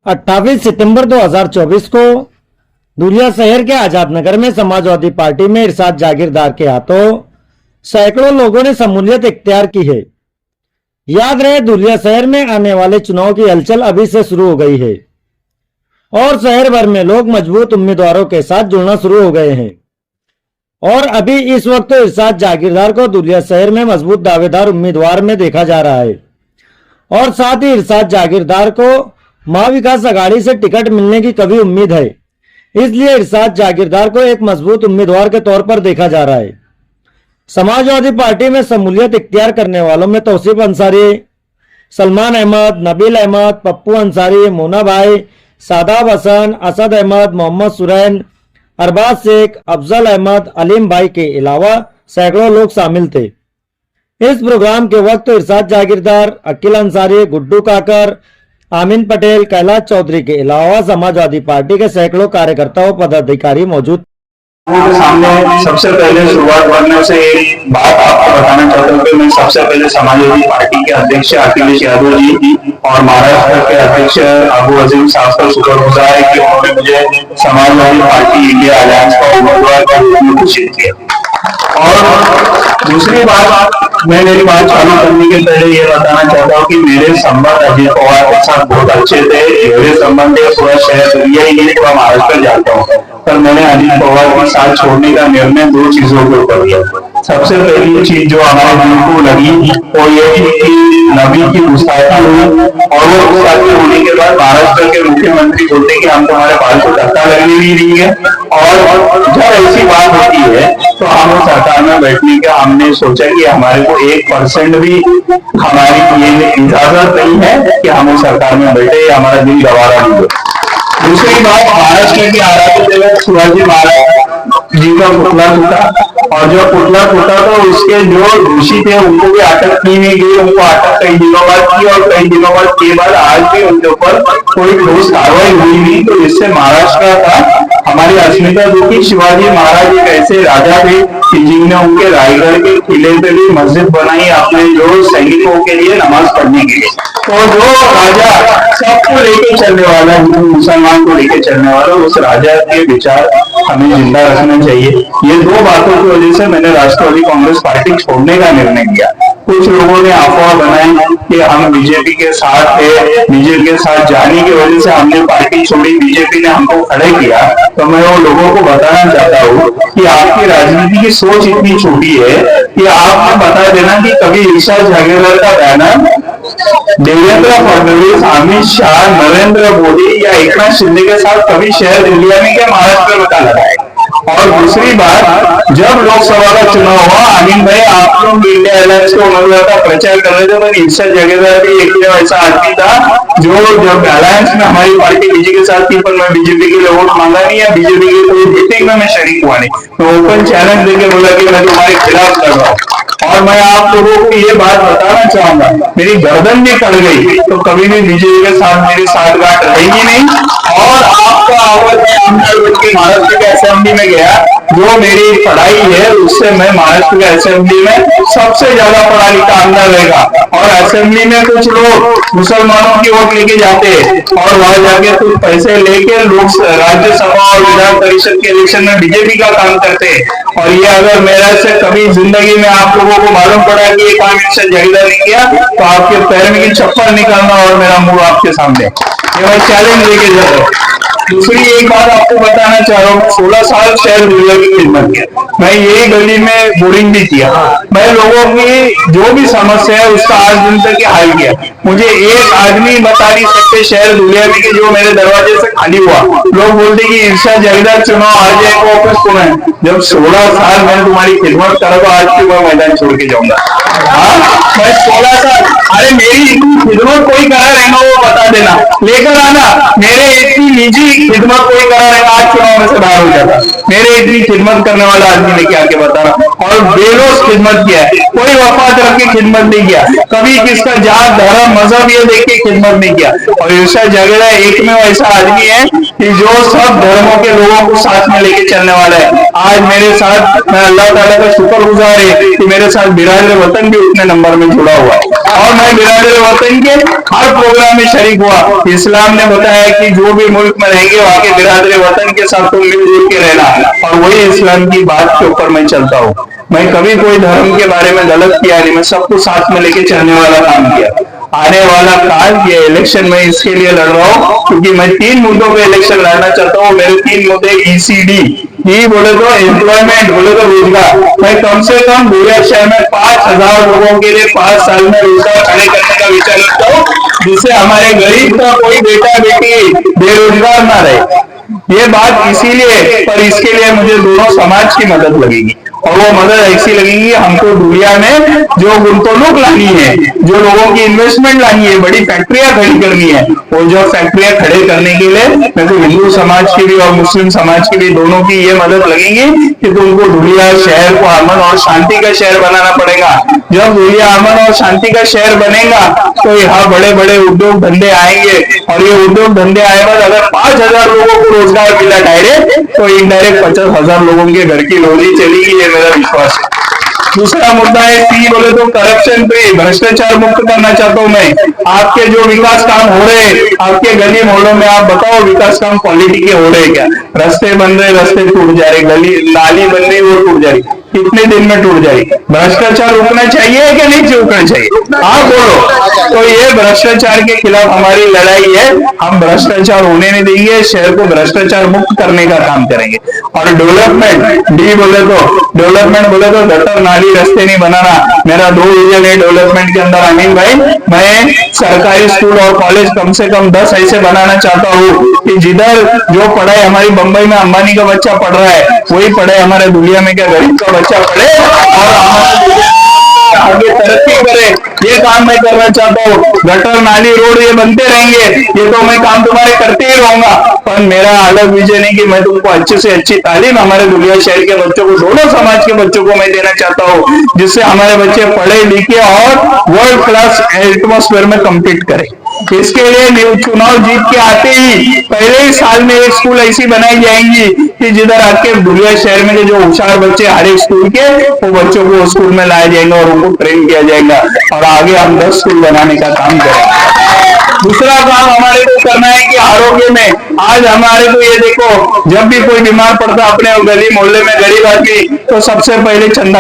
अट्ठाईस सितंबर 2024 को धुलिया शहर के आजाद नगर में समाजवादी पार्टी में इरशाद जागीरदार के हाथों सैकड़ों लोगों ने शमूलियत इख्तियार की है। याद रहे, धुलिया शहर में आने वाले चुनाव की हलचल अभी से शुरू हो गई है और शहर भर में लोग मजबूत उम्मीदवारों के साथ जुड़ना शुरू हो गए हैं। और अभी इस वक्त तो इरशाद जागीरदार को धुलिया शहर में मजबूत दावेदार उम्मीदवार में देखा जा रहा है और साथ ही इरशाद जागीरदार को महाविकास अघाड़ी से टिकट मिलने की कभी उम्मीद है, इसलिए इरशाद जागीरदार को एक मजबूत उम्मीदवार के तौर पर देखा जा रहा है। समाजवादी पार्टी में शमूलियत इख्तियार करने वालों में तौसीफ अंसारी, सलमान अहमद, नबील अहमद, पप्पू अंसारी, मोना भाई, सादाब हसन, असद अहमद, मोहम्मद सुरैन, अरबाज शेख, अफजल अहमद, अलीम भाई के अलावा सैकड़ों लोग शामिल थे। इस प्रोग्राम के वक्त इरशाद जागीरदार, अकील अंसारी, गुड्डू काकर, आमीन पटेल, कैलाश चौधरी के अलावा समाजवादी पार्टी के सैकड़ों कार्यकर्ता और पदाधिकारी मौजूद। सामने सबसे पहले शुरुआत करने से एक बात आपको बताना चाहता हूँ कि मैं सबसे पहले समाजवादी पार्टी के अध्यक्ष अखिलेश यादव जी और महाराष्ट्र के अध्यक्ष अबू अजीम साहब का शुक्रगुजार है कि उन्होंने मुझे समाजवादी पार्टी इंडिया अलायंस का उम्मीदवार के रूप में घोषित किया। और दूसरी बात, मैं मेरी बात चालू करने के पहले ये बताना चाहता हूँ कि मेरे संबंध अजीत पवार के साथ बहुत अच्छे थे। मेरे संबंध पूरा शहर दुनिया ही नहीं, पूरा महाराष्ट्र जाता हूँ, पर मैंने अजीत पवार के साथ छोड़ने का निर्णय दो चीजों के ऊपर लिया। सबसे पहली चीज जो हमारे दिल को लगी वो ये थी कि नबी की गुस्ताखी हुई और वो गुस्ताखी होने के बाद महाराष्ट्र के मुख्यमंत्री बोलते कि हम तुम्हारे बाल को धक्का लगने नहीं देंगे। और जब ऐसी बात होती है तो हम सरकार में बैठने का हमने सोचा कि हमारे को 1% भी हमारी ये इजाजत नहीं है कि हम सरकार में बैठे, हमारा दिल गवारा नहीं हो। दूसरी बात, महाराष्ट्र के आराध्य देवता शिवाजी महाराज जी का पुतला टूटा और जो पुतला टूटा तो उसके जो दोषी थे उनको भी अटक की नहीं गई। उनको अटक कई दिनों बाद की और कई दिनों बाद के बाद आज भी उनके ऊपर कोई ठोस कार्रवाई हुई नहीं। तो इससे महाराष्ट्र का हमारी अस्मिता दुखी। शिवाजी महाराज एक ऐसे राजा थे कि जिनने उनके रायगढ़ के किले पे भी मस्जिद बनाई अपने जो सैनिकों के लिए नमाज पढ़ने के लिए। तो जो राजा सबको लेके चलने वाला, हिंदू मुसलमान को लेके चलने वाला, उस राजा के विचार हमें जिंदा रखना चाहिए। ये दो बातों की वजह से मैंने राष्ट्रवादी कांग्रेस पार्टी छोड़ने का निर्णय किया। कुछ लोगों ने अफवाह बनाई कि हम बीजेपी के साथ थे, बीजेपी के साथ जाने की वजह से हमने पार्टी छोड़ी, बीजेपी ने हमको खड़े किया। तो मैं वो लोगों को बताना चाहता हूँ कि आपकी राजनीति की सोच इतनी छोटी है कि आप बता देना कि कभी इरशाद जागीरदार का बैनर देवेंद्र फडणवीस, अमित शाह, नरेंद्र मोदी या एकनाथ शिंदे के साथ कभी शहर दिल्ली में क्या महाराष्ट्र में बता लगाए। और दूसरी बात, जब लोकसभा का चुनाव हुआ, अमीन भाई आप लोग इंडिया अलायंस के उम्मीदवार का प्रचार कर रहे थे, पर इरशाद जागीरदार भी एक ऐसा आदमी था जो जब अलायंस में हमारी पार्टी बीजेपी के साथ थी, पर मैं बीजेपी के लिए वोट मांगा नहीं या बीजेपी के कोई मीटिंग में मैं शरीक हुआ नहीं। तो ओपन चैलेंज देके बोला कि मैं तुम्हारे खिलाफ लड़ रहा हूँ। और मैं आप लोगों को ये बात बताना चाहूंगा, मेरी गर्दन भी कट गई तो कभी भी बीजेपी के साथ मेरी साठगांठ रहेगी नहीं। और आपका आवाज के महाराष्ट्र के असेंबली में गया, जो मेरी पढ़ाई है उससे मैं महाराष्ट्र के असेंबली में सबसे ज्यादा पढ़ा लिखा अंदर रहेगा। और असेंबली में कुछ लोग मुसलमानों की वोट लेके जाते हैं और वहां जाके कुछ पैसे लेके लोग राज्यसभा और विधान परिषद के इलेक्शन में बीजेपी का काम करते हैं। और ये अगर मेरे से कभी जिंदगी में आप लोगों को मालूम पड़ा कि ये काम इरशाद जागीरदार ने किया तो आपके पैर में की चप्पल निकालना और मेरा मुंह आपके सामने, ये मैं चैलेंज लेके जा रहा हूँ। दूसरी एक बात आपको बताना चाह रहा हूँ, 16 साल शहर दुनिया की खिदमत किया, मैं यही गली में बोरिंग भी किया, मैं लोगों की जो भी समस्या है उसका आज दिन तक हल किया। मुझे एक आदमी बता नहीं सकते शहर दुनिया में कि जो मेरे दरवाजे से खाली हुआ। लोग बोलते कि इरशाद जागीरदार चुनाव आ जाए वापस कौन है। जब 16 साल मैंने तुम्हारी खिदमत करा तो आज भी मैं मैदान छोड़ के जाऊंगा। मैं 16 साल, अरे मेरी खिदमत कोई करा रहेगा वो बता देना, लेकर आना। मेरे इतनी निजी खिदमत कोई करा रहेगा आज चुनाव में से बाहर हो जाता। मेरे इतनी खिदमत करने वाला आदमी ने क्या बताना, और बेरोज खिदमत किया है, कोई वफात रख के खिदमत नहीं किया, कभी किसका जात धर्म मजहब ये देख के खिदमत नहीं किया। और इरशाद जागीरदार एक में ऐसा आदमी है कि जो सब धर्मों के लोगों को साथ में लेके चलने वाला है। आज मेरे साथ मैं अल्लाह ताला का शुक्रगुजार है कि मेरे साथ बिरादर वतन भी उतने नंबर में जुड़ा हुआ है और मैं बिरादर वतन के हर प्रोग्राम में शरीक हुआ। इस्लाम ने बताया कि जो भी मुल्क में रहेंगे वहां के बिरादर वतन के साथ तुम मिलजुल के रहना, और वही इस्लाम की बात के ऊपर मैं चलता हूँ। मैं कभी कोई धर्म के बारे में गलत किया नहीं, मैं सबको साथ में लेके चलने वाला काम किया। आने वाला काल ये इलेक्शन में इसके लिए लड़ रहा हूँ क्योंकि मैं 3 मुद्दों पे इलेक्शन लड़ना चाहता हूँ। मेरे 3 मुद्दे ECD, ई बोले तो एम्प्लॉयमेंट, बोले तो रोजगार। मैं कम से कम बुरिया शहर में 5000 लोगों के लिए 5 साल में रोजगार खड़े करने का विचार रखता हूँ, जिससे हमारे गरीब का कोई बेटा बेटी बेरोजगार ना रहे। ये बात इसीलिए, पर इसके लिए मुझे दोनों समाज की मदद लगेगी, और वो मदद ऐसी लगेगी, हमको दुनिया में जो गुंतवणूक लानी है, जो लोगों की इन्वेस्टमेंट लानी है, बड़ी फैक्ट्रियां खड़ी करनी है, वो जो फैक्ट्रियां खड़े करने के लिए मैं तो हिंदू समाज की भी और मुस्लिम समाज की भी दोनों की ये मदद लगेगी कि तुमको दुनिया शहर को अमन और शांति का शहर बनाना पड़ेगा। जब दुनिया अमन और शांति का शहर बनेगा तो यहाँ बड़े बड़े उद्योग धंधे आएंगे, और ये उद्योग धंधे आए बाद अगर 5000 लोगों को रोजगार मिला डायरेक्ट, तो इनडायरेक्ट 50,000 लोगों के घर की रोजी चलेगी, ये मेरा विश्वास है। दूसरा मुद्दा है सी बोले तो करप्शन फ्री, भ्रष्टाचार मुक्त करना चाहता हूं मैं। आपके जो विकास काम हो रहे हैं आपके गली मोहल्लों में, आप बताओ विकास काम क्वालिटी के हो रहे हैं क्या? रास्ते बन रहे, रास्ते टूट जा रहे, गली नाली बन रही वो टूट जा रही, कितने दिन में टूट जाएगी? भ्रष्टाचार रुकना चाहिए कि नहीं रुकना चाहिए? आप बोलो। तो ये भ्रष्टाचार के खिलाफ हमारी लड़ाई है, हम भ्रष्टाचार होने नहीं देंगे, शहर को भ्रष्टाचार मुक्त करने का काम करेंगे। और डेवलपमेंट, डी बोले तो डेवलपमेंट बोले तो गटर नाली रास्ते नहीं बनाना। मेरा 2 विजन है डेवलपमेंट के अंदर अमीन भाई, मैं सरकारी स्कूल और कॉलेज कम से कम 10 ऐसे बनाना चाहता हूँ कि जिधर जो पढ़ाई हमारी बंबई में अंबानी का बच्चा पढ़ रहा है वही पढ़ाई हमारे दुनिया में क्या गरीब का बच्चा पढ़े और हमारे आगे तरक्की करे। ये काम मैं करना चाहता हूँ। गटर नाली रोड ये बनते रहेंगे, ये तो मैं काम तुम्हारे करते ही रहूंगा, पर मेरा अलग विजन है कि मैं तुमको अच्छे से अच्छी तालीम हमारे दुनिया शहर के बच्चों को, दोनों समाज के बच्चों को मैं देना चाहता हूँ, जिससे हमारे बच्चे पढ़े लिखे और वर्ल्ड क्लास एटमॉस्फेयर में कम्पीट करें। इसके लिए चुनाव जीत के आते ही पहले ही साल में एक स्कूल ऐसी बनाई जाएंगी कि जिधर आपके दुनिया शहर में जो होशियार बच्चे हर एक स्कूल के, वो बच्चों को स्कूल में लाया जाएगा और उनको ट्रेन किया जाएगा, और आगे हम 10 स्कूल बनाने का काम करेंगे। दूसरा काम हमारे को करना है कि आरोग्य में आज हमारे को ये देखो, जब भी कोई बीमार पड़ता अपने गली मोहल्ले में गरीब आदमी, तो सबसे पहले चंदा